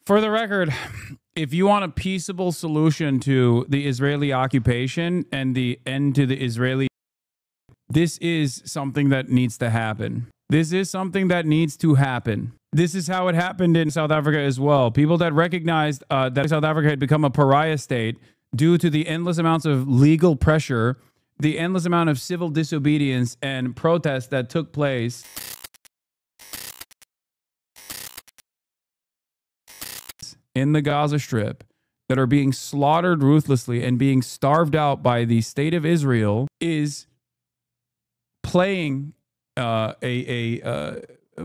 For the record, if you want a peaceable solution to the Israeli occupation and the end to the Israeli, this is something that needs to happen. This is something that needs to happen. This is how it happened in South Africa as well. People that recognized that South Africa had become a pariah state due to the endless amounts of legal pressure, the endless amount of civil disobedience and protests that took place in the Gaza Strip, that are being slaughtered ruthlessly and being starved out by the state of Israel, is playing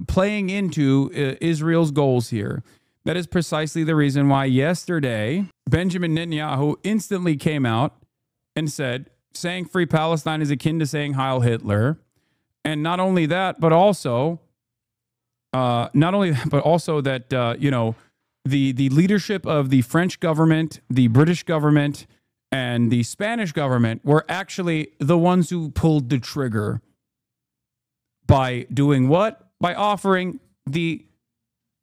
playing into Israel's goals here. That is precisely the reason why yesterday Benjamin Netanyahu instantly came out and said, saying free Palestine is akin to saying Heil Hitler. And not only that, but also that you know, the leadership of the French government, the British government, and the Spanish government were actually the ones who pulled the trigger by doing what? By offering the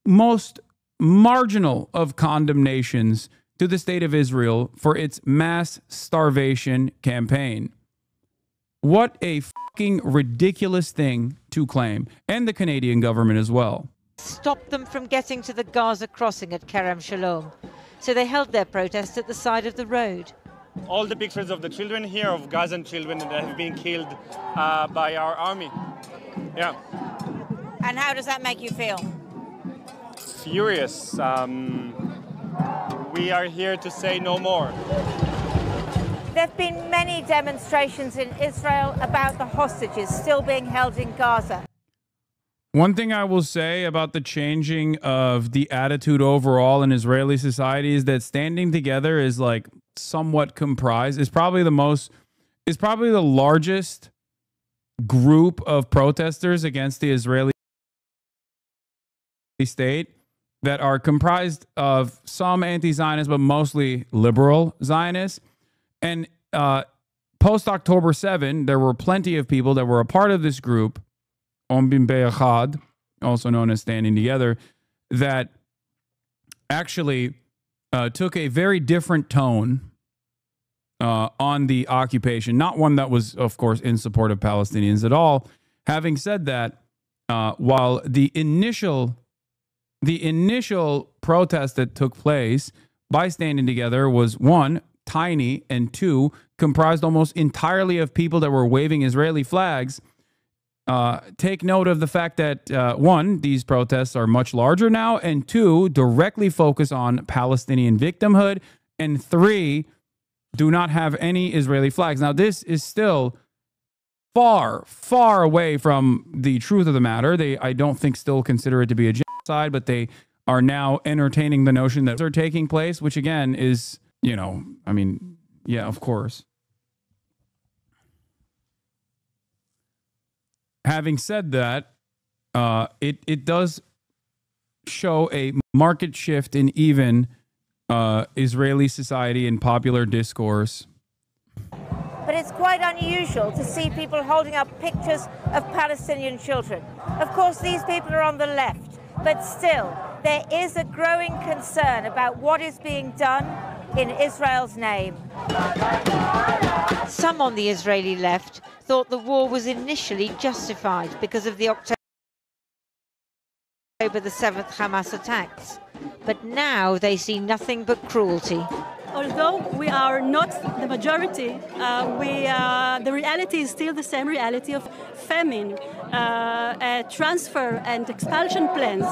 most marginal of condemnations to the state of Israel for its mass starvation campaign. What a fucking ridiculous thing to claim. And the Canadian government as well. Stopped them from getting to the Gaza crossing at Kerem Shalom. So they held their protest at the side of the road. All the pictures of the children here, of Gazan children that have been killed by our army. Yeah. And how does that make you feel? Furious. We are here to say no more. There have been many demonstrations in Israel about the hostages still being held in Gaza. One thing I will say about the changing of the attitude overall in Israeli society is that standing together is like somewhat comprised, is probably the largest group of protesters against the Israeli state that are comprised of some anti-Zionists, but mostly liberal Zionists. And post-October 7, there were plenty of people that were a part of this group, Ombim Be'echad, also known as Standing Together, that actually took a very different tone on the occupation. Not one that was, of course, in support of Palestinians at all. Having said that, while the initial protest that took place by Standing Together was, one, tiny, and two, comprised almost entirely of people that were waving Israeli flags, take note of the fact that, one, these protests are much larger now, and two, directly focus on Palestinian victimhood, and three, do not have any Israeli flags. Now, this is still far, far away from the truth of the matter. They, I don't think, still consider it to be a genocide, but they are now entertaining the notion that they're taking place, which again is, you know, I mean, yeah, of course. Having said that, it does show a marked shift in even Israeli society and popular discourse. But it's quite unusual to see people holding up pictures of Palestinian children. Of course, these people are on the left, but still, there is a growing concern about what is being done in Israel's name. Some on the Israeli left thought the war was initially justified because of the October the 7th Hamas attacks. But now they see nothing but cruelty. Although we are not the majority, the reality is still the same reality of famine, transfer and expulsion plans.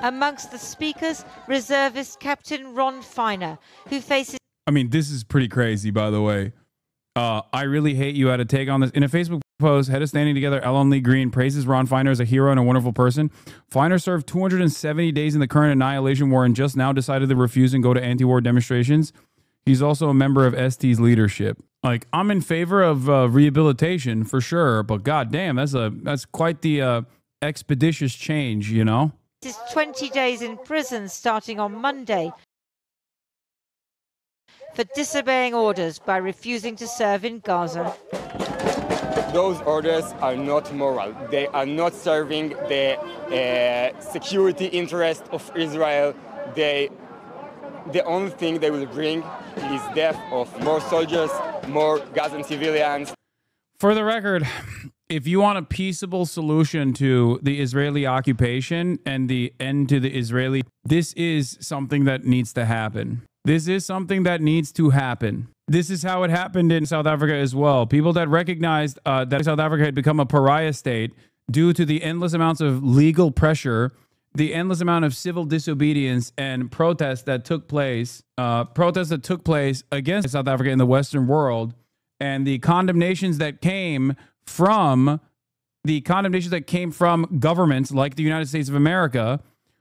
Amongst the speakers, reservist Captain Ron Finer, who faces... I mean, this is pretty crazy, by the way. I really hate you had a take on this. In a Facebook post, head of Standing Together, Ellen Lee Green praises Ron Finer as a hero and a wonderful person. Finer served 270 days in the current annihilation war and just now decided to refuse and go to anti-war demonstrations. He's also a member of ST's leadership. Like, I'm in favor of rehabilitation for sure, but goddamn, that's quite the expeditious change, you know? He's 20 days in prison starting on Monday for disobeying orders by refusing to serve in Gaza. those orders are not moral. They are not serving the security interest of Israel. The only thing they will bring is death of more soldiers, more Gazan civilians. For the record, if you want a peaceable solution to the Israeli occupation and the end to the Israeli, this is something that needs to happen. This is something that needs to happen. This is how it happened in South Africa as well. People that recognized that South Africa had become a pariah state due to the endless amounts of legal pressure, the endless amount of civil disobedience and protests that took place against South Africa in the Western world, and the condemnations that came from governments like the United States of America,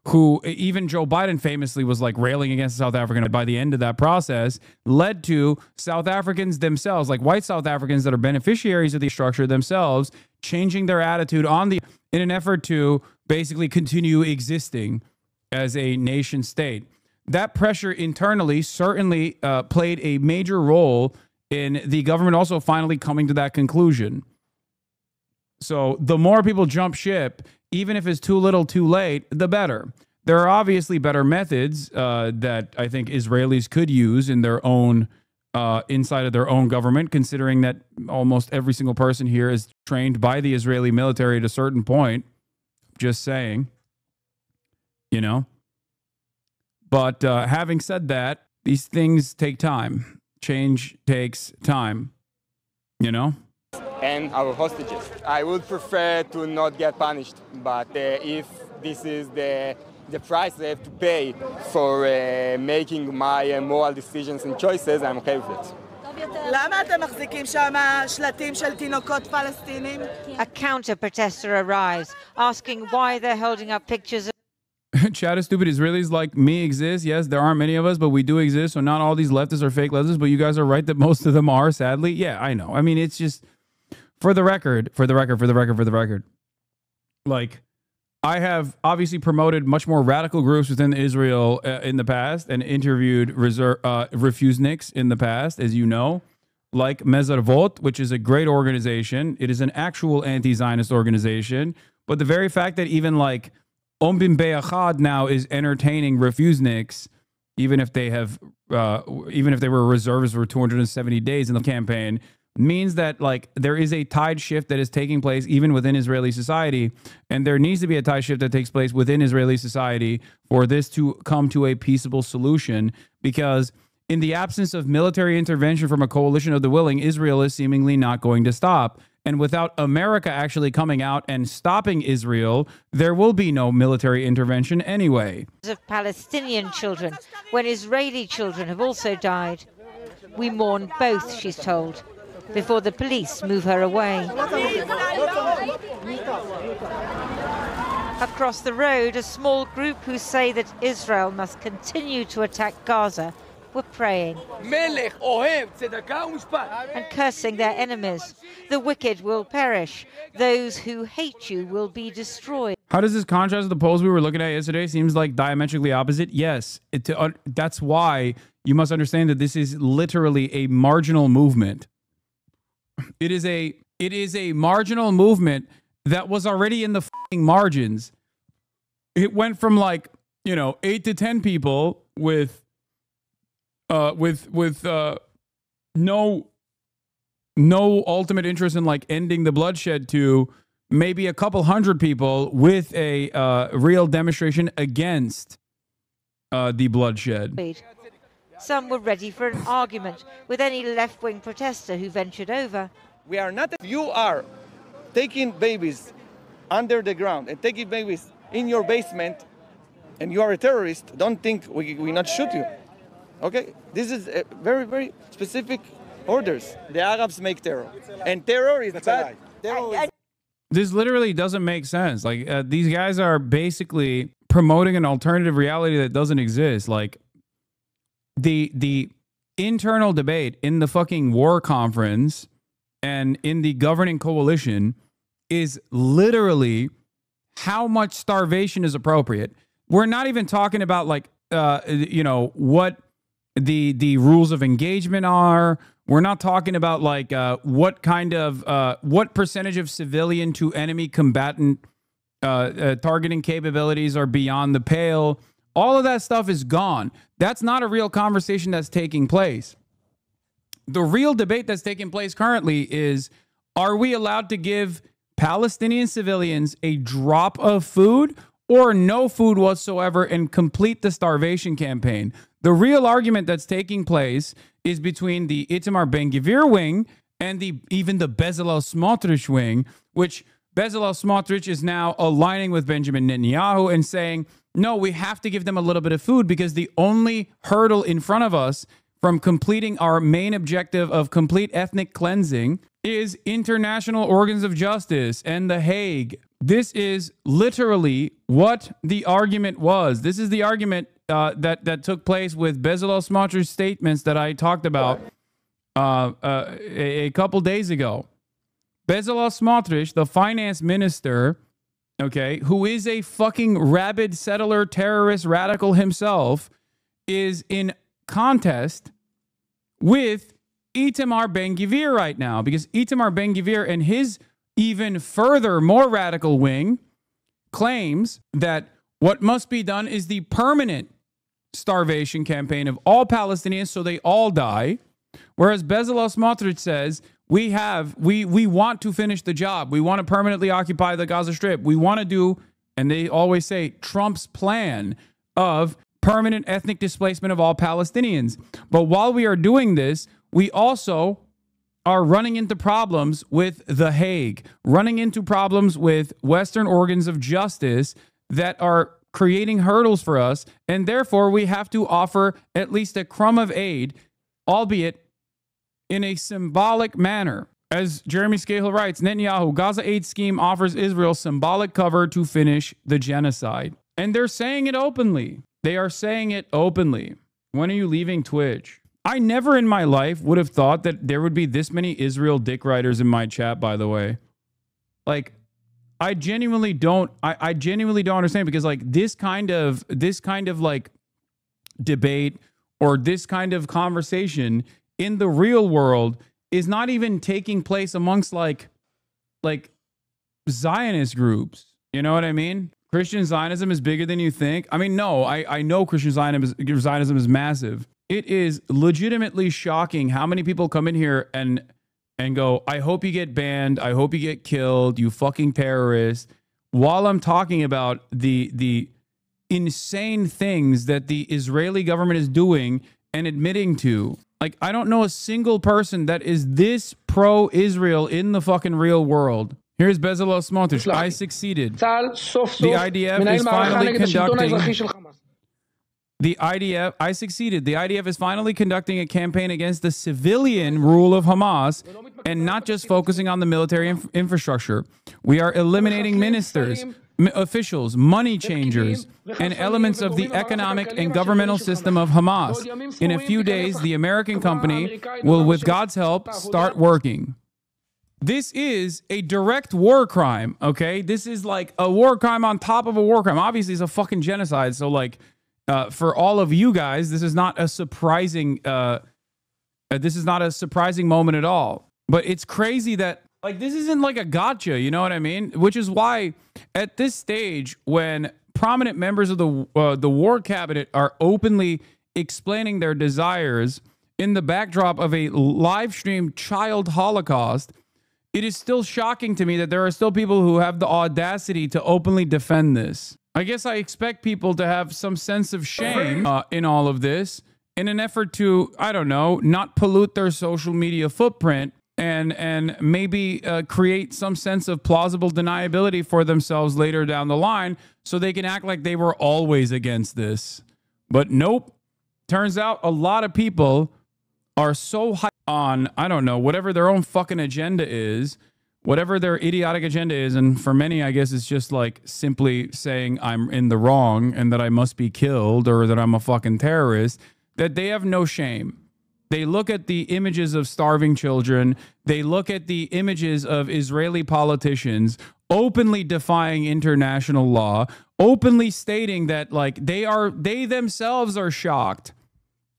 who even Joe Biden famously was like railing against South Africa by the end of that process, led to South Africans themselves, like white South Africans that are beneficiaries of the structure themselves, changing their attitude in an effort to basically continue existing as a nation state. That pressure internally certainly played a major role in the government also finally coming to that conclusion. So the more people jump ship, even if it's too little too late, the better. There are obviously better methods that I think Israelis could use in their own inside of their own government, considering that almost every single person here is trained by the Israeli military at a certain point. Just saying, you know. But having said that, these things take time. Change takes time, you know? And our hostages. I would prefer to not get punished, but if this is the price I have to pay for making my moral decisions and choices, I'm okay with it. A counter-protester arrives, asking why they're holding up pictures of Chat is stupid. Israelis like me exist. Yes, there aren't many of us, but we do exist. So not all these leftists are fake leftists, but you guys are right that most of them are, sadly. Yeah, I know. I mean, it's just for the record. Like, I have obviously promoted much more radical groups within Israel in the past and interviewed refuseniks in the past, as you know, like Mezarvot, which is a great organization. It is an actual anti-Zionist organization. But the very fact that even like Ombim Be'achad now is entertaining refuseniks, even if they were reservists for 270 days in the campaign, means that like there is a tide shift that is taking place even within Israeli society, and there needs to be a tide shift that takes place within Israeli society for this to come to a peaceable solution, because in the absence of military intervention from a coalition of the willing, Israel is seemingly not going to stop. And without America actually coming out and stopping Israel, there will be no military intervention anyway. Of Palestinian children, when Israeli children have also died. We mourn both, she's told, before the police move her away. Across the road, a small group who say that Israel must continue to attack Gaza were praying and cursing their enemies. The wicked will perish. Those who hate you will be destroyed. How does this contrast with the polls we were looking at yesterday? Seems like diametrically opposite. Yes, that's why you must understand that this is literally a marginal movement. It is a marginal movement that was already in the fucking margins. It went from like, 8 to 10 people with no ultimate interest in like ending the bloodshed to maybe a couple hundred people with a real demonstration against the bloodshed. Some were ready for an argument with any left-wing protester who ventured over. We are not. If you are taking babies under the ground and taking babies in your basement and you are a terrorist, don't think we not shoot you. Okay? This is a very, very specific orders. The Arabs make terror. And terror is bad. This literally doesn't make sense. Like, these guys are basically promoting an alternative reality that doesn't exist. Like, the internal debate in the fucking war conference and in the governing coalition is literally how much starvation is appropriate. We're not even talking about like, what the rules of engagement are. We're not talking about like what percentage of civilian to enemy combatant targeting capabilities are beyond the pale. All of that stuff is gone. That's not a real conversation that's taking place. The real debate that's taking place currently is, are we allowed to give Palestinian civilians a drop of food or no food whatsoever and complete the starvation campaign? The real argument that's taking place is between the Itamar Ben-Gvir wing and even the Bezalel Smotrich wing, which Bezalel Smotrich is now aligning with Benjamin Netanyahu and saying, no, we have to give them a little bit of food because the only hurdle in front of us from completing our main objective of complete ethnic cleansing is international organs of justice and The Hague. This is literally what the argument was. This is the argument that took place with Bezalel Smotrich's statements that I talked about a couple days ago. Bezalel Smotrich, the finance minister, okay, who is a fucking rabid settler, terrorist, radical himself, is in contest with Itamar Ben-Gvir right now, because Itamar Ben-Gvir and his even further, more radical wing claims that what must be done is the permanent starvation campaign of all Palestinians so they all die, whereas Bezalel Smotrich says we want to finish the job. We want to permanently occupy the Gaza Strip. We want to do, and they always say, Trump's plan of permanent ethnic displacement of all Palestinians. But while we are doing this, we also are running into problems with The Hague, running into problems with Western organs of justice that are creating hurdles for us, and therefore we have to offer at least a crumb of aid, albeit in a symbolic manner. As Jeremy Scahill writes, Netanyahu, Gaza aid scheme offers Israel symbolic cover to finish the genocide. And they're saying it openly. They are saying it openly. When are you leaving Twitch? I never in my life would have thought that there would be this many Israel dick riders in my chat, by the way. Like, I genuinely don't understand, because like this kind of like debate or this kind of conversation in the real world is not even taking place amongst like Zionist groups. You know what I mean? Christian Zionism is bigger than you think. I mean, no, I know Christian Zionism is massive. It is legitimately shocking how many people come in here and go, I hope you get banned. I hope you get killed, you fucking terrorist. While I'm talking about the insane things that the Israeli government is doing and admitting to. Like, I don't know a single person that is this pro-Israel in the fucking real world. Here's Bezalel Smotrich. I succeeded. The IDF is finally conducting... I succeeded. The IDF is finally conducting a campaign against the civilian rule of Hamas and not just focusing on the military infrastructure. We are eliminating ministers, officials, money changers, and elements of the economic and governmental system of Hamas. In a few days, the American company will, with God's help, start working. This is a direct war crime, okay? This is like a war crime on top of a war crime. Obviously, it's a fucking genocide, so like... for all of you guys, this is not a surprising moment at all. But it's crazy that like this isn't like a gotcha, you know what I mean? Which is why at this stage, when prominent members of the war cabinet are openly explaining their desires in the backdrop of a live streamed child holocaust, it is still shocking to me that there are still people who have the audacity to openly defend this. I guess I expect people to have some sense of shame in all of this in an effort to, I don't know, not pollute their social media footprint and maybe create some sense of plausible deniability for themselves later down the line so they can act like they were always against this. But nope. Turns out a lot of people are so high on, I don't know, whatever their own fucking agenda is, whatever their idiotic agenda is, and for many, I guess it's just like simply saying I'm in the wrong and that I must be killed or that I'm a fucking terrorist, that they have no shame. They look at the images of starving children. They look at the images of Israeli politicians openly defying international law, openly stating that like they themselves are shocked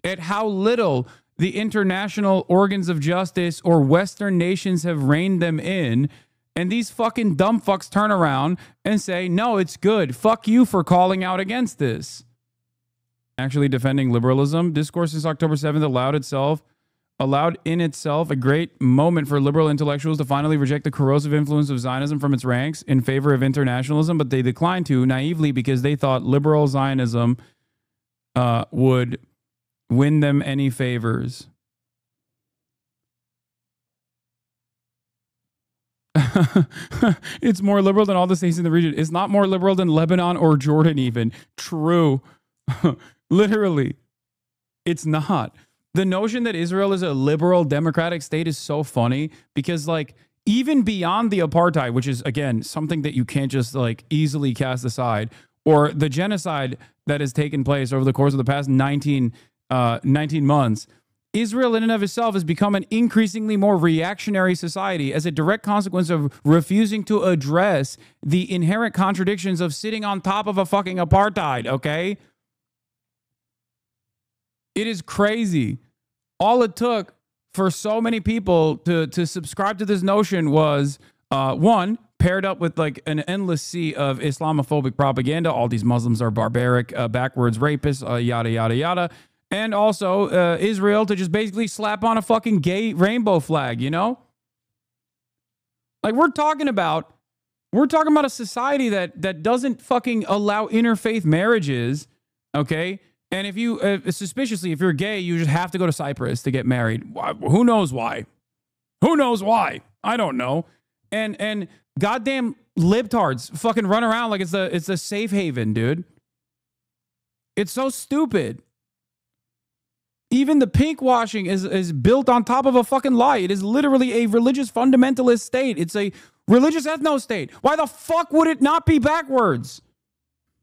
at how little the international organs of justice or Western nations have reined them in. And these fucking dumb fucks turn around and say, no, it's good. Fuck you for calling out against this. Actually defending liberalism. Discourse since October 7th allowed in itself a great moment for liberal intellectuals to finally reject the corrosive influence of Zionism from its ranks in favor of internationalism, but they declined to naively because they thought liberal Zionism would win them any favors. It's more liberal than all the states in the region. It's not more liberal than Lebanon or Jordan even. True. Literally. It's not. The notion that Israel is a liberal democratic state is so funny because, like, even beyond the apartheid, which is, again, something that you can't just, like, easily cast aside, or the genocide that has taken place over the course of the past 19 months, Israel in and of itself has become an increasingly more reactionary society as a direct consequence of refusing to address the inherent contradictions of sitting on top of a fucking apartheid, okay? It is crazy. All it took for so many people to subscribe to this notion was, one, paired up with like an endless sea of Islamophobic propaganda. All these Muslims are barbaric, backwards rapists, yada, yada, yada. And also Israel to just basically slap on a fucking gay rainbow flag, you know? Like we're talking about a society that doesn't fucking allow interfaith marriages, okay? And if you, suspiciously, if you're gay, you just have to go to Cyprus to get married. Who knows why? Who knows why? I don't know. And goddamn libtards fucking run around like it's a safe haven, dude. It's so stupid. Even the pink washing is built on top of a fucking lie. It is literally a religious fundamentalist state. It's a religious ethno state. Why the fuck would it not be backwards?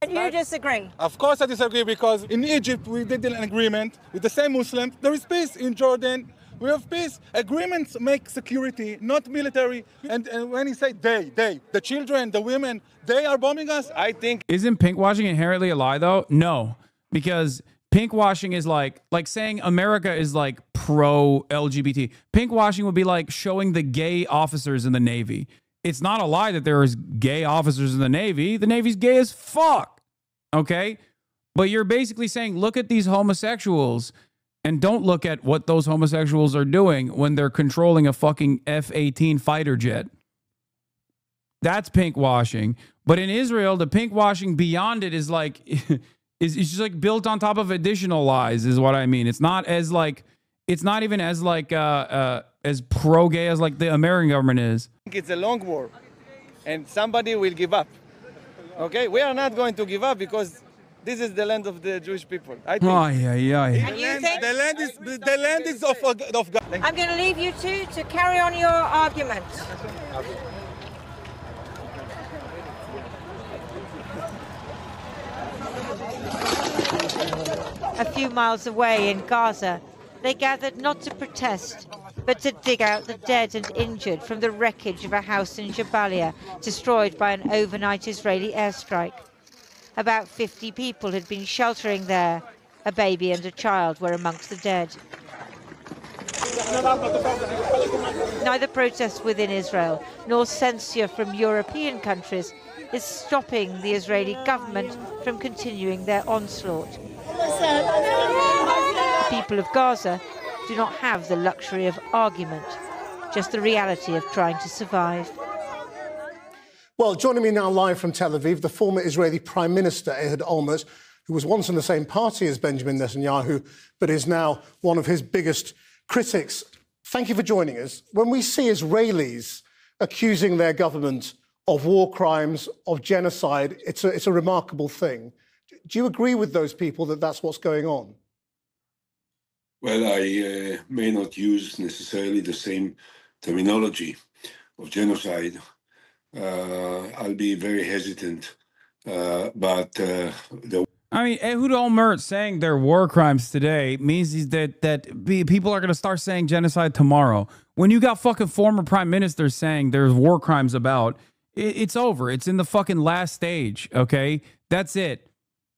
And you disagree? Of course I disagree, because in Egypt we did an agreement with the same Muslims. There is peace in Jordan. We have peace. Agreements make security, not military. And when you say they, the children, the women, they are bombing us, I think. Isn't pink washing inherently a lie though? No, because pink washing is like saying America is like pro LGBT. Pink washing would be like showing the gay officers in the Navy. It's not a lie that there is gay officers in the Navy. The Navy's gay as fuck. Okay? But you're basically saying, look at these homosexuals and don't look at what those homosexuals are doing when they're controlling a fucking F-18 fighter jet. That's pink washing. But in Israel, the pink washing beyond it is like, it's just like built on top of additional lies is what I mean. It's not as like, it's not even as like, as pro-gay as like the American government is. It's a long war and somebody will give up. Okay? We are not going to give up because this is the land of the Jewish people. I think. And you think? The land is of God. I'm going to leave you two to carry on your argument. A few miles away in Gaza, they gathered not to protest, but to dig out the dead and injured from the wreckage of a house in Jabalia, destroyed by an overnight Israeli airstrike. About 50 people had been sheltering there. A baby and a child were amongst the dead. Neither protest within Israel nor censure from European countries is stopping the Israeli government from continuing their onslaught. People of Gaza do not have the luxury of argument, just the reality of trying to survive. Well, joining me now live from Tel Aviv, the former Israeli Prime Minister Ehud Olmert, who was once in the same party as Benjamin Netanyahu, but is now one of his biggest critics. Thank you for joining us. When we see Israelis accusing their government of war crimes, of genocide, it's a remarkable thing. Do you agree with those people that that's what's going on? Well, I may not use necessarily the same terminology of genocide. I'll be very hesitant, but I mean, Ehud Olmert saying they're war crimes today means that people are going to start saying genocide tomorrow. When you got fucking former prime ministers saying there's war crimes about, it's over. It's in the fucking last stage, okay? That's it.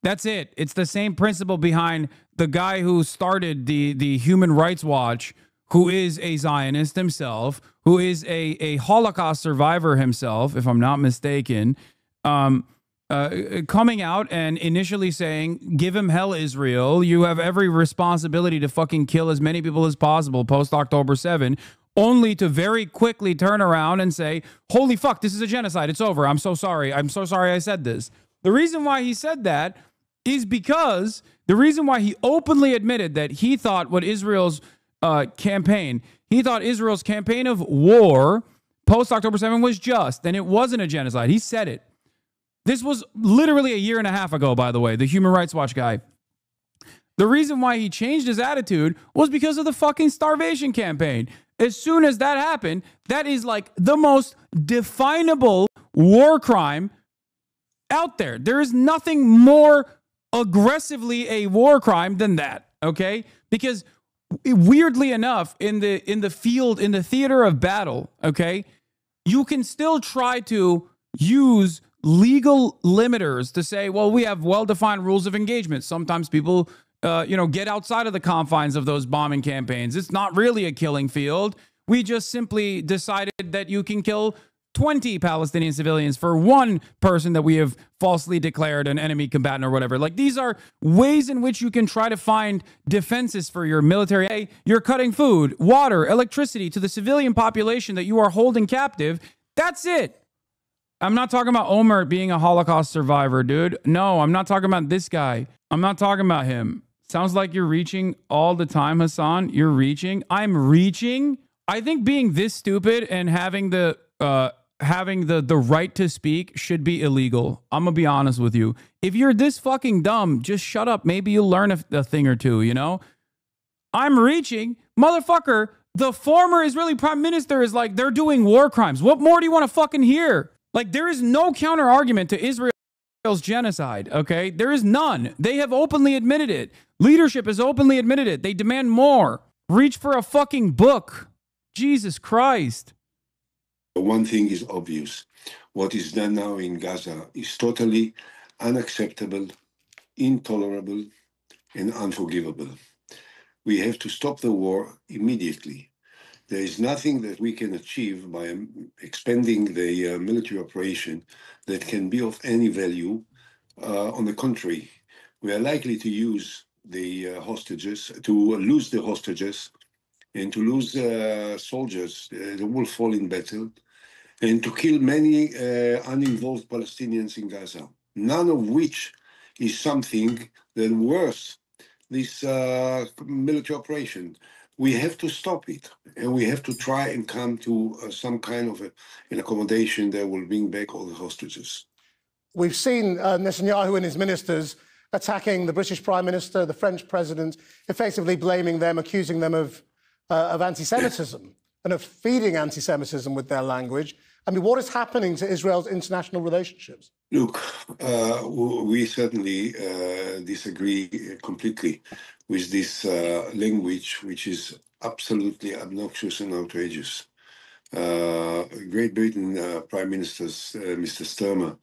That's it. It's the same principle behind the guy who started the Human Rights Watch, who is a Zionist himself, who is a Holocaust survivor himself, if I'm not mistaken, coming out and initially saying, give him hell, Israel. You have every responsibility to fucking kill as many people as possible post-October 7, only to very quickly turn around and say, holy fuck, this is a genocide. It's over. I'm so sorry. I'm so sorry I said this. The reason why he said that is because the reason why he openly admitted that he thought what Israel's campaign of war post-October 7 was just, and it wasn't a genocide. He said it. This was literally a year and a half ago, by the way, the Human Rights Watch guy. The reason why he changed his attitude was because of the fucking starvation campaign. As soon as that happened, that is like the most definable war crime out there. There is nothing more aggressively a war crime than that, okay? Because weirdly enough, in the field, in the theater of battle, okay, you can still try to use legal limiters to say, well, we have well-defined rules of engagement. Sometimes people, get outside of the confines of those bombing campaigns. It's not really a killing field. We just simply decided that you can kill 20 Palestinian civilians for one person that we have falsely declared an enemy combatant or whatever. Like, these are ways in which you can try to find defenses for your military. Hey, you're cutting food, water, electricity to the civilian population that you are holding captive. That's it. I'm not talking about Omer being a Holocaust survivor, dude. No, I'm not talking about this guy. I'm not talking about him. Sounds like you're reaching all the time, Hasan. You're reaching. I'm reaching. I think being this stupid and having the right to speak should be illegal. I'm going to be honest with you. If you're this fucking dumb, just shut up. Maybe you'll learn a thing or two, you know? I'm reaching. Motherfucker, the former Israeli prime minister is like, they're doing war crimes. What more do you want to fucking hear? Like, there is no counter argument to Israel's genocide, okay? There is none. They have openly admitted it. Leadership has openly admitted it. They demand more. Reach for a fucking book. Jesus Christ. One thing is obvious. What is done now in Gaza is totally unacceptable, intolerable, and unforgivable. We have to stop the war immediately. There is nothing that we can achieve by expanding the military operation that can be of any value. On the contrary, we are likely to use the hostages, to lose the hostages, and to lose soldiers that will fall in battle, and to kill many uninvolved Palestinians in Gaza, none of which is something that worth this military operation. We have to stop it, and we have to try and come to some kind of an accommodation that will bring back all the hostages. We've seen Netanyahu and his ministers attacking the British Prime Minister, the French President, effectively blaming them, accusing them of anti-Semitism and of feeding anti-Semitism with their language. I mean, what is happening to Israel's international relationships? Look, we certainly disagree completely with this language, which is absolutely obnoxious and outrageous. Great Britain Prime Minister Mr. Sturmer,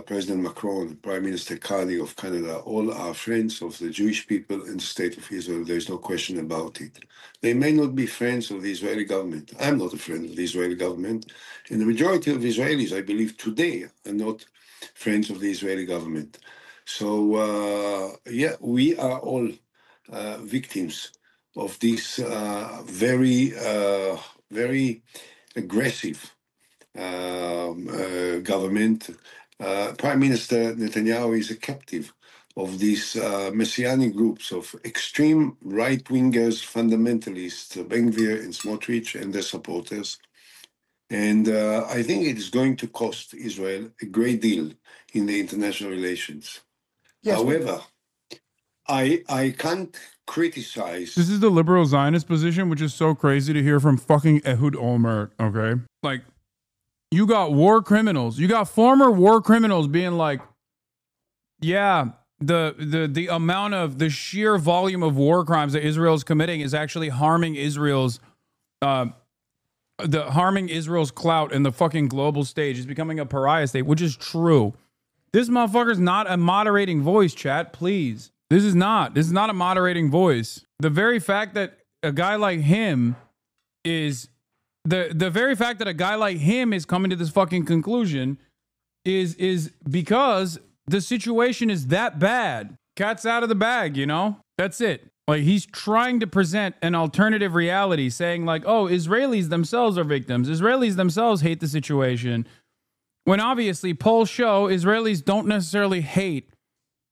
President Macron, Prime Minister Carney of Canada, all are friends of the Jewish people and the State of Israel. There's no question about it. They may not be friends of the Israeli government. I'm not a friend of the Israeli government. And the majority of Israelis, I believe, today are not friends of the Israeli government. So, we are all victims of this very aggressive government. Prime Minister Netanyahu is a captive of these messianic groups of extreme right-wingers, fundamentalists, Ben Gvir and Smotrich and their supporters. And I think it is going to cost Israel a great deal in the international relations. Yes, however, I can't criticize. This is the liberal Zionist position, which is so crazy to hear from fucking Ehud Olmert, okay? Like, you got war criminals. You got former war criminals being like, yeah, the amount of the sheer volume of war crimes that Israel's committing is actually harming Israel's clout in the fucking global stage. Is becoming a pariah state, which is true. This motherfucker's not a moderating voice, chat. Please. This is not a moderating voice. The very fact that a guy like him is the very fact that a guy like him is coming to this fucking conclusion is because the situation is that bad. Cat's out of the bag, you know? That's it. Like, he's trying to present an alternative reality, saying like, oh, Israelis themselves are victims. Israelis themselves hate the situation. When obviously polls show Israelis don't necessarily hate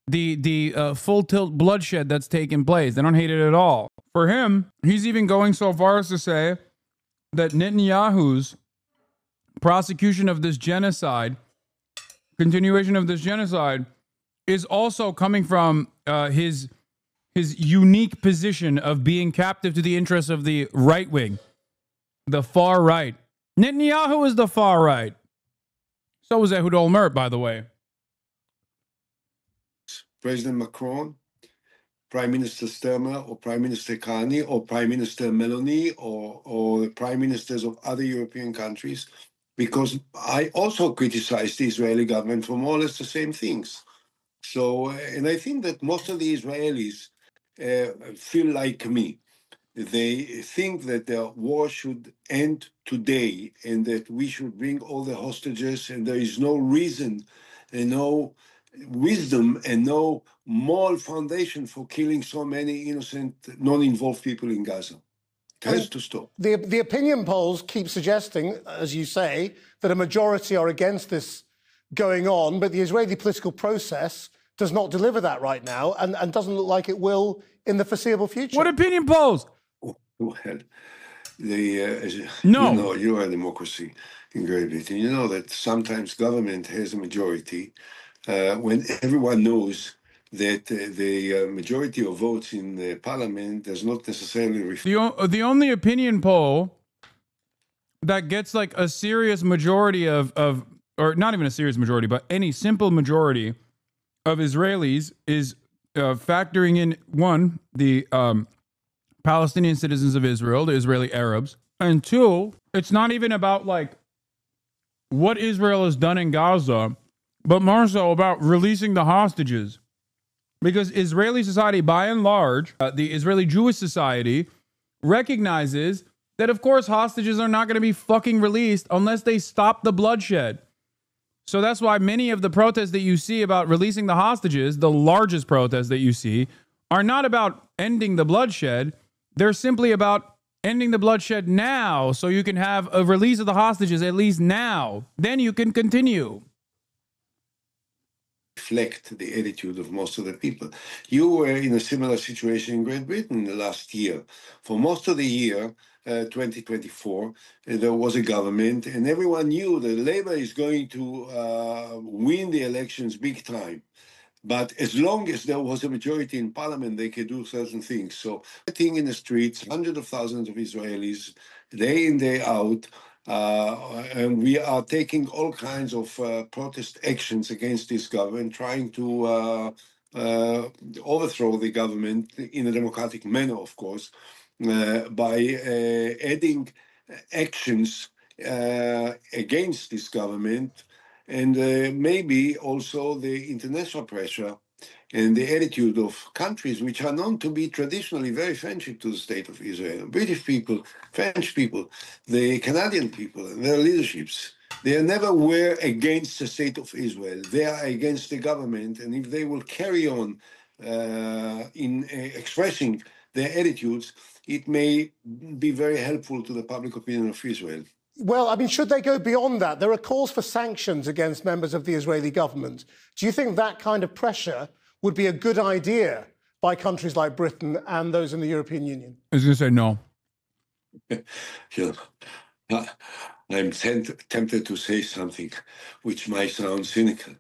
the full tilt bloodshed that's taken place. They don't hate it at all. For him, he's even going so far as to say that Netanyahu's prosecution of this genocide, continuation of this genocide, is also coming from his unique position of being captive to the interests of the right wing, the far right. Netanyahu is the far right. So was Ehud Olmert, by the way. President Macron, Prime Minister Sturmer, or Prime Minister Carney, or Prime Minister Meloni, or Prime Ministers of other European countries, because I also criticize the Israeli government for more or less the same things. So, and I think that most of the Israelis feel like me. They think that the war should end today and that we should bring all the hostages, and there is no reason and no wisdom and no moral foundation for killing so many innocent, non-involved people in Gaza. It has to stop. The opinion polls keep suggesting, as you say, that a majority are against this going on, but the Israeli political process does not deliver that right now and doesn't look like it will in the foreseeable future. What opinion polls? Well, no. You know, you are a democracy in Great Britain. You know that sometimes government has a majority when everyone knows that the majority of votes in the parliament does not necessarily reflect. The only opinion poll that gets like a serious majority of, or not even a serious majority, but any simple majority of Israelis is factoring in, one, the Palestinian citizens of Israel, the Israeli Arabs, and two, it's not even about like what Israel has done in Gaza, but more so about releasing the hostages. Because Israeli society, by and large, the Israeli Jewish society, recognizes that, of course, hostages are not going to be fucking released unless they stop the bloodshed. So that's why many of the protests that you see about releasing the hostages, the largest protests that you see, are not about ending the bloodshed. They're simply about ending the bloodshed now so you can have a release of the hostages at least now. Then you can continue. Reflect the attitude of most of the people. You were in a similar situation in Great Britain last year. For most of the year, 2024, there was a government, and everyone knew that Labour is going to win the elections big time. But as long as there was a majority in parliament, they could do certain things. So, sitting in the streets, hundreds of thousands of Israelis, day in, day out, and we are taking all kinds of protest actions against this government, trying to overthrow the government in a democratic manner, of course, by adding actions against this government, and maybe also the international pressure and the attitude of countries which are known to be traditionally very friendship to the state of Israel. British people, French people, the Canadian people and their leaderships, they never were against the state of Israel. They are against the government, and if they will carry on in expressing their attitudes, it may be very helpful to the public opinion of Israel. Well, I mean, should they go beyond that? There are calls for sanctions against members of the Israeli government. Do you think that kind of pressure would be a good idea by countries like Britain and those in the European Union? I was going to say no. You know, I'm tempted to say something which might sound cynical.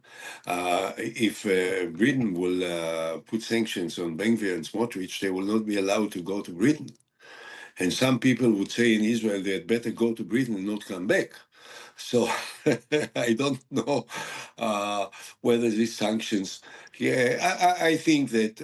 If Britain will put sanctions on Ben-Gvir and Smotrich, they will not be allowed to go to Britain. And some people would say in Israel they had better go to Britain and not come back. So I don't know whether these sanctions. Yeah, I think that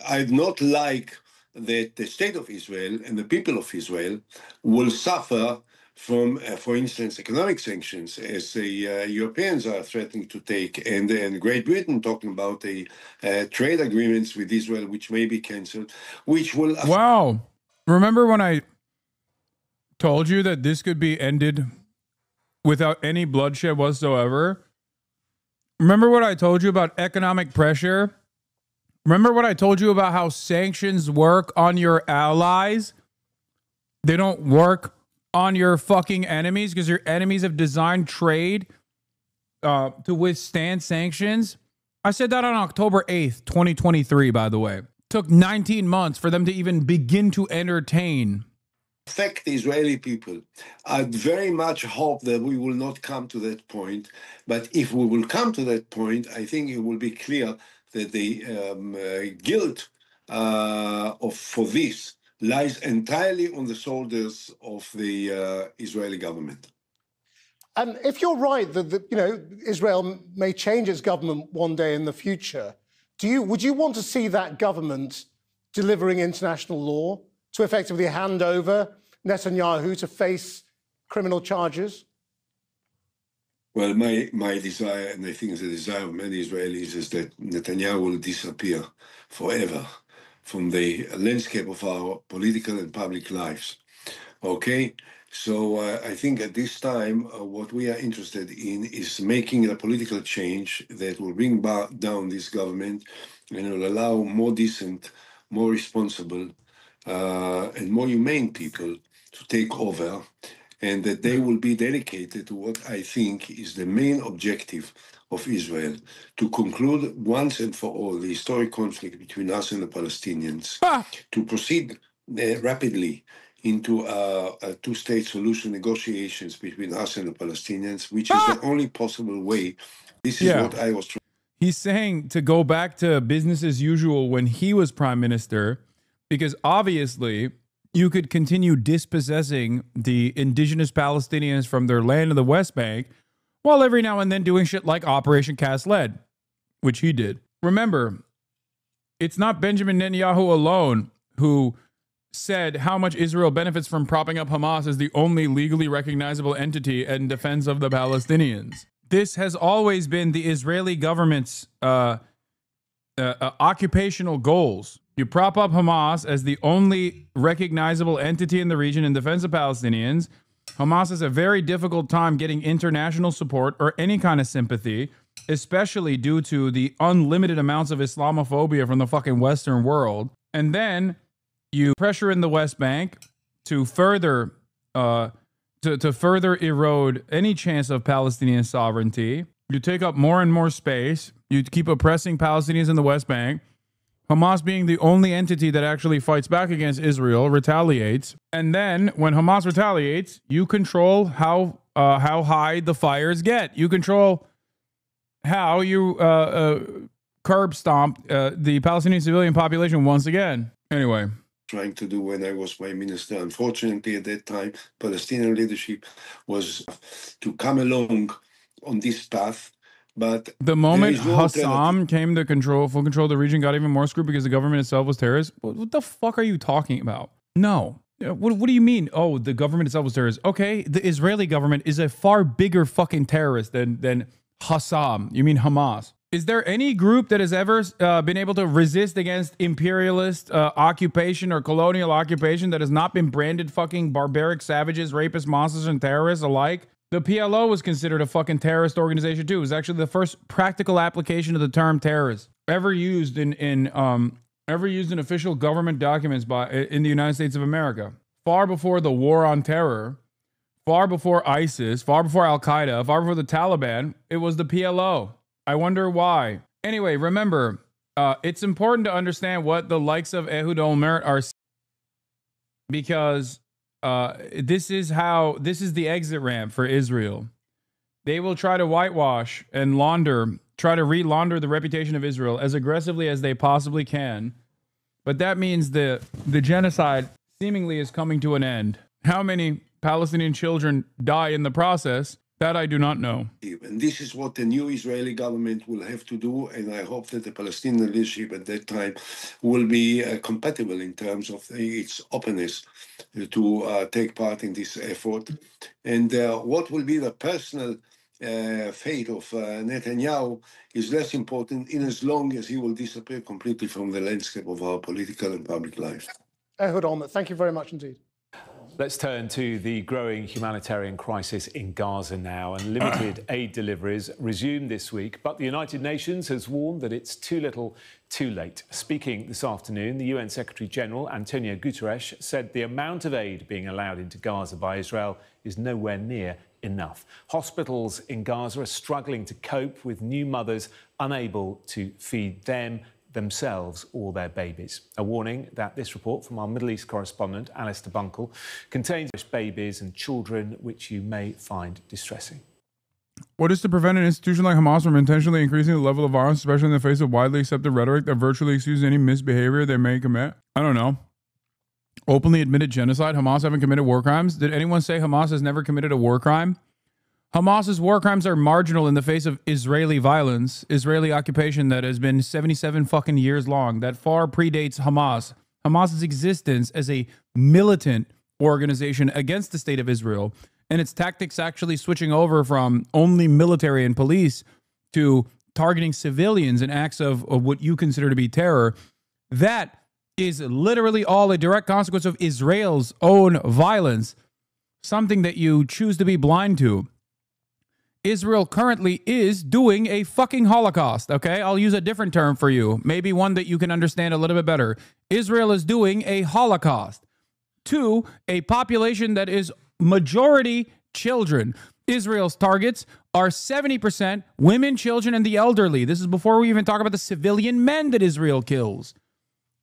I'd not like that the state of Israel and the people of Israel will suffer from, for instance, economic sanctions, as the Europeans are threatening to take, and Great Britain talking about the trade agreements with Israel, which may be cancelled, which will... Wow. Remember when I told you that this could be ended without any bloodshed whatsoever? Remember what I told you about economic pressure? Remember what I told you about how sanctions work on your allies? They don't work on your fucking enemies because your enemies have designed trade to withstand sanctions. I said that on October 8th, 2023, by the way. Took 19 months for them to even begin to entertain. Affect the Israeli people. I very much hope that we will not come to that point. But if we will come to that point, I think it will be clear that the guilt for this lies entirely on the shoulders of the Israeli government. And if you're right that Israel may change its government one day in the future, would you want to see that government delivering international law to effectively hand over Netanyahu to face criminal charges? Well, my desire, and I think the desire of many Israelis, is that Netanyahu will disappear forever from the landscape of our political and public lives. Okay? So I think at this time, what we are interested in is making a political change that will bring down this government and will allow more decent, more responsible, and more humane people to take over, and that they will be dedicated to what I think is the main objective of Israel, to conclude once and for all the historic conflict between us and the Palestinians, to proceed rapidly into a two-state solution negotiations between us and the Palestinians, which is the only possible way. This is what I was trying. He's saying to go back to business as usual when he was prime minister, because obviously you could continue dispossessing the indigenous Palestinians from their land in the West Bank while every now and then doing shit like Operation Cast Lead, which he did. Remember, it's not Benjamin Netanyahu alone who said how much Israel benefits from propping up Hamas as the only legally recognizable entity in defense of the Palestinians. This has always been the Israeli government's occupational goals. You prop up Hamas as the only recognizable entity in the region in defense of Palestinians. Hamas has a very difficult time getting international support or any kind of sympathy, especially due to the unlimited amounts of Islamophobia from the fucking Western world. And then you pressure in the West Bank to further to further erode any chance of Palestinian sovereignty. You take up more and more space. You keep oppressing Palestinians in the West Bank. Hamas being the only entity that actually fights back against Israel, retaliates. And then when Hamas retaliates, you control how high the fires get. You control how you curb stomp the Palestinian civilian population once again. Anyway. Trying to do when I was prime minister. Unfortunately, at that time, Palestinian leadership was to come along on this path. But the moment Hasan came to full control of the region, got even more screwed because the government itself was terrorist. What the fuck are you talking about? No. What do you mean? Oh, the government itself was terrorist. Okay, the Israeli government is a far bigger fucking terrorist than Hasan. You mean Hamas? Is there any group that has ever been able to resist against imperialist occupation or colonial occupation that has not been branded fucking barbaric savages, rapists, monsters, and terrorists alike? The PLO was considered a fucking terrorist organization too. It was actually the first practical application of the term terrorist ever used in official government documents in the United States of America. Far before the war on terror, far before ISIS, far before Al Qaeda, far before the Taliban, it was the PLO. I wonder why. Anyway, remember, it's important to understand what the likes of Ehud Olmert are, because this is the exit ramp for Israel. They will try to whitewash and try to re-launder the reputation of Israel as aggressively as they possibly can. But that means the genocide seemingly is coming to an end. How many Palestinian children die in the process That I do not know. And this is what the new Israeli government will have to do, and I hope that the Palestinian leadership at that time will be compatible in terms of its openness to take part in this effort. And what will be the personal fate of Netanyahu is less important in as long as he will disappear completely from the landscape of our political and public life. Ehud Olmert, thank you very much indeed. Let's turn to the growing humanitarian crisis in Gaza now. And limited aid deliveries resumed this week, but the United Nations has warned that it's too little, too late. Speaking this afternoon, the UN Secretary-General, Antonio Guterres, said the amount of aid being allowed into Gaza by Israel is nowhere near enough. Hospitals in Gaza are struggling to cope with new mothers unable to feed themselves or their babies. A warning that this report from our Middle East correspondent, Alistair Bunkle, contains babies and children which you may find distressing. What is to prevent an institution like Hamas from intentionally increasing the level of violence, especially in the face of widely accepted rhetoric that virtually excuses any misbehavior they may commit? I don't know. Openly admitted genocide? Hamas haven't committed war crimes? Did anyone say Hamas has never committed a war crime? Hamas's war crimes are marginal in the face of Israeli violence, Israeli occupation that has been 77 fucking years long, that far predates Hamas. Hamas's existence as a militant organization against the state of Israel, and its tactics actually switching over from only military and police to targeting civilians in acts of what you consider to be terror, that is literally all a direct consequence of Israel's own violence, something that you choose to be blind to. Israel currently is doing a fucking Holocaust, okay? I'll use a different term for you, maybe one that you can understand a little bit better. Israel is doing a Holocaust to a population that is majority children. Israel's targets are 70% women, children, and the elderly. This is before we even talk about the civilian men that Israel kills.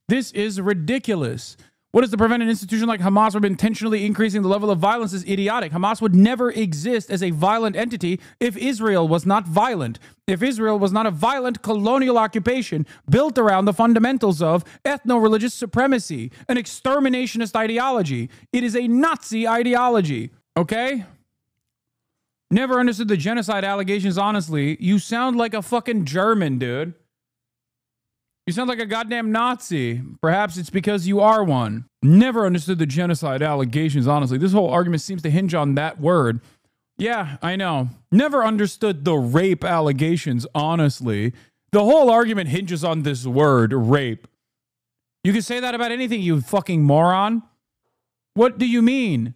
This is ridiculous. What is to prevent an institution like Hamas from intentionally increasing the level of violence is idiotic. Hamas would never exist as a violent entity if Israel was not violent. If Israel was not a violent colonial occupation built around the fundamentals of ethno-religious supremacy, an exterminationist ideology. It is a Nazi ideology, okay? Never understood the genocide allegations, honestly. You sound like a fucking German, dude. You sound like a goddamn Nazi. Perhaps it's because you are one. Never understood the genocide allegations, honestly. This whole argument seems to hinge on that word. Yeah, I know. Never understood the rape allegations, honestly. The whole argument hinges on this word, rape. You can say that about anything, you fucking moron. What do you mean?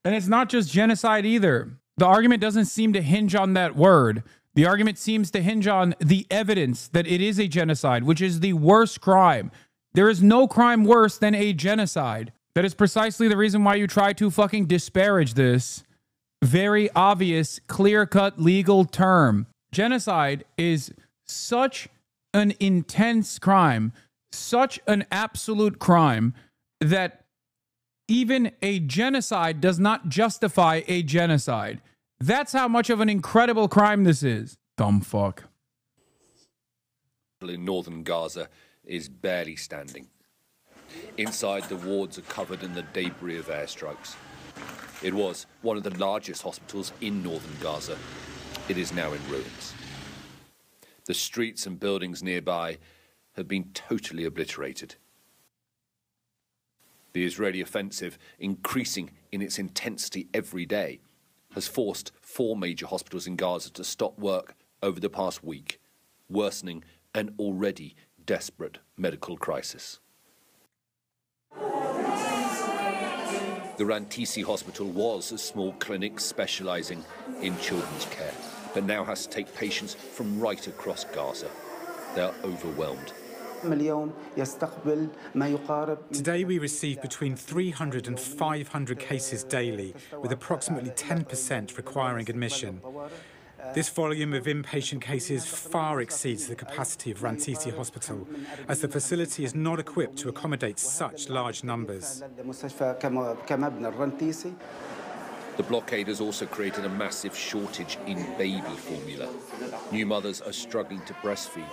And it's not just genocide either. The argument doesn't seem to hinge on that word. The argument seems to hinge on the evidence that it is a genocide, which is the worst crime. There is no crime worse than a genocide. That is precisely the reason why you try to fucking disparage this very obvious, clear-cut legal term. Genocide is such an intense crime, such an absolute crime, that even a genocide does not justify a genocide. That's how much of an incredible crime this is. Dumb fuck. In northern Gaza is barely standing. Inside, the wards are covered in the debris of airstrikes. It was one of the largest hospitals in northern Gaza. It is now in ruins. The streets and buildings nearby have been totally obliterated. The Israeli offensive, increasing in its intensity every day, has forced 4 major hospitals in Gaza to stop work over the past week, worsening an already desperate medical crisis. The Rantisi Hospital was a small clinic specialising in children's care, but now has to take patients from right across Gaza. They are overwhelmed. Today we receive between 300 and 500 cases daily, with approximately 10% requiring admission. This volume of inpatient cases far exceeds the capacity of Rantisi Hospital, as the facility is not equipped to accommodate such large numbers. The blockade has also created a massive shortage in baby formula. New mothers are struggling to breastfeed,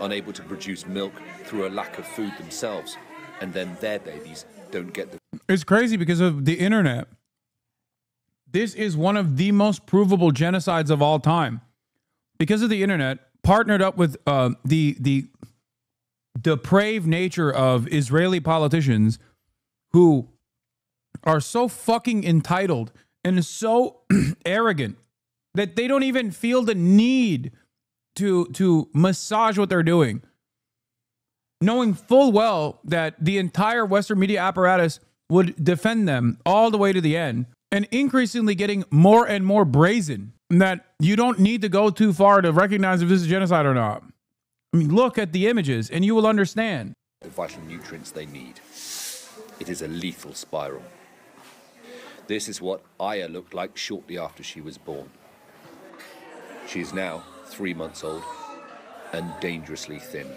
unable to produce milk through a lack of food themselves, and then their babies don't get the... It's crazy because of the internet. This is one of the most provable genocides of all time. Because of the internet, partnered up with the depraved nature of Israeli politicians who are so fucking entitled and so arrogant that they don't even feel the need to massage what they're doing, knowing full well that the entire Western media apparatus would defend them all the way to the end, and increasingly getting more and more brazen that you don't need to go too far to recognize if this is genocide or not. I mean, look at the images and you will understand. The vital nutrients they need. It is a lethal spiral. This is what Aya looked like shortly after she was born. She is now 3 months old and dangerously thin.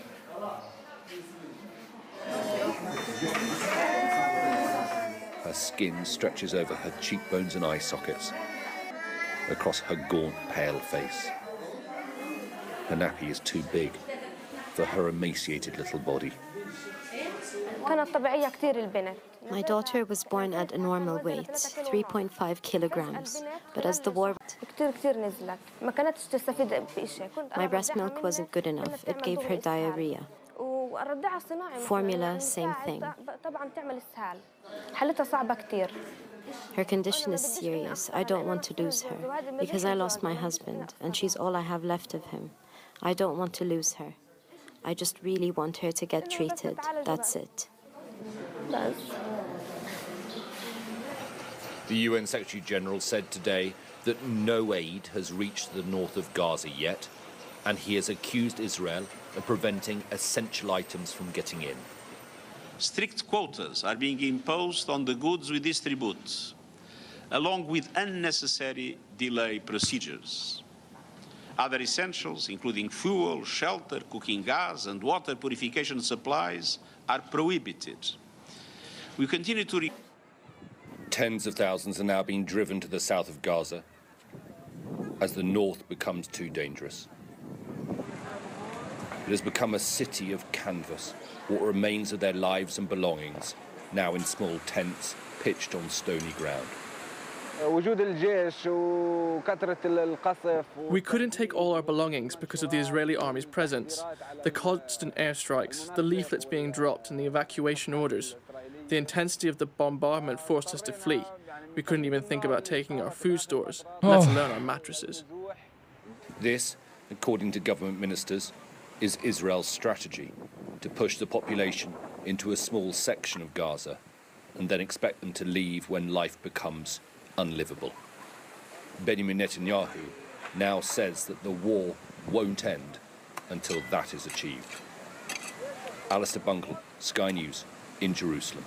Her skin stretches over her cheekbones and eye sockets, across her gaunt, pale face. Her nappy is too big for her emaciated little body. My daughter was born at a normal weight, 3.5 kilograms, but as the war... My breast milk wasn't good enough. It gave her diarrhea. Formula, same thing. Her condition is serious. I don't want to lose her, because I lost my husband, and she's all I have left of him. I don't want to lose her. I just really want her to get treated. That's it. The UN Secretary General said today that no aid has reached the north of Gaza yet, and he has accused Israel of preventing essential items from getting in. Strict quotas are being imposed on the goods we distribute, along with unnecessary delay procedures. Other essentials, including fuel, shelter, cooking gas, and water purification supplies, are prohibited. We continue to... Tens of thousands are now being driven to the south of Gaza as the north becomes too dangerous. It has become a city of canvas, what remains of their lives and belongings, now in small tents pitched on stony ground. We couldn't take all our belongings because of the Israeli army's presence, the constant airstrikes, the leaflets being dropped and the evacuation orders. The intensity of the bombardment forced us to flee. We couldn't even think about taking our food stores, let alone our mattresses. This, according to government ministers, is Israel's strategy, to push the population into a small section of Gaza and then expect them to leave when life becomes unlivable. Benjamin Netanyahu now says that the war won't end until that is achieved. Alistair Bungle, Sky News, in Jerusalem.